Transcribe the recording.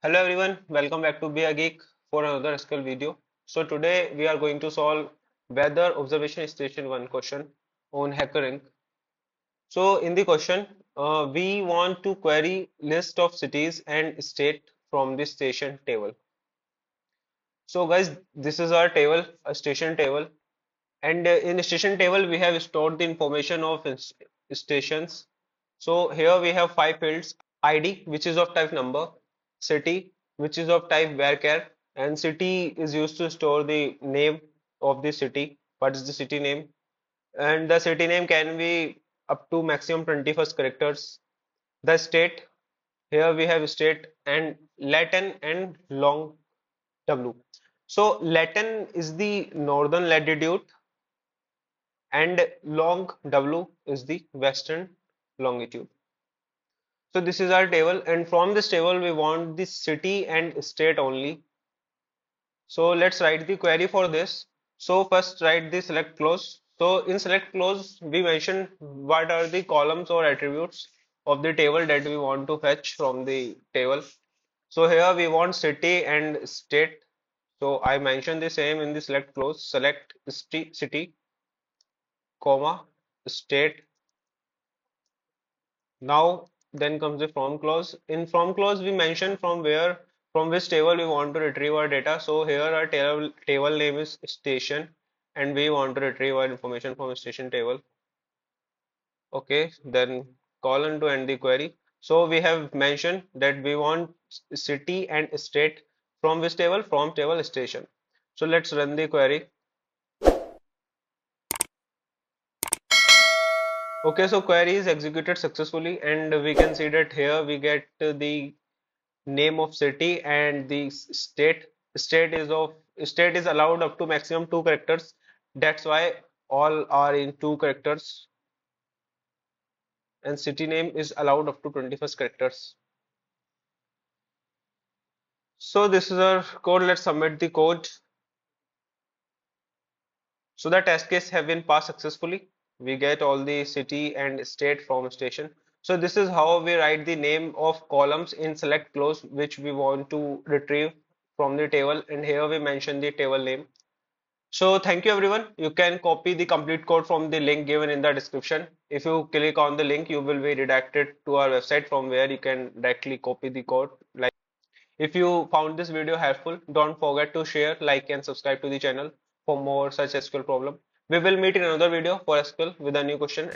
Hello everyone, welcome back to Be a Geek for another SQL video. So today we are going to solve weather observation station 1 question on HackerRank. So in the question, we want to query list of cities and state from the station table. So guys, this is our table, a station table, and in station table we have stored the information of stations. So here we have five fields: ID, which is of type number; city, which is of type varchar, and city is used to store the name of the city. What is the city name? And the city name can be up to maximum 21st characters. The state, here we have state and Latin and long W. So Latin is the northern latitude and long W is the western longitude. So this is our table, and from this table we want the city and state only. So let's write the query for this. So first write the select clause. So in select clause we mention what are the columns or attributes of the table that we want to fetch from the table. So here we want city and state. So I mentioned the same in the select clause. Select city, comma, state. Now then comes the from clause. In from clause we mention from which table we want to retrieve our data. So here our table name is station and we want to retrieve our information from station table. Okay, then colon to end the query. So we have mentioned that we want city and state from which table? From table station. So let's run the query. Okay, so query is executed successfully and we can see that here we get the name of city and the state is allowed up to maximum two characters. That's why all are in two characters, and city name is allowed up to 21st characters. So this is our code. Let's submit the code. So the test case have been passed successfully. We get all the city and state from station. So this is how we write the name of columns in select clause which we want to retrieve from the table, and here we mention the table name. So thank you everyone. You can copy the complete code from the link given in the description. If you click on the link, you will be redirected to our website from where you can directly copy the code. Like, if you found this video helpful, don't forget to share, like and subscribe to the channel for more such SQL problem. We will meet in another video for SQL with a new question.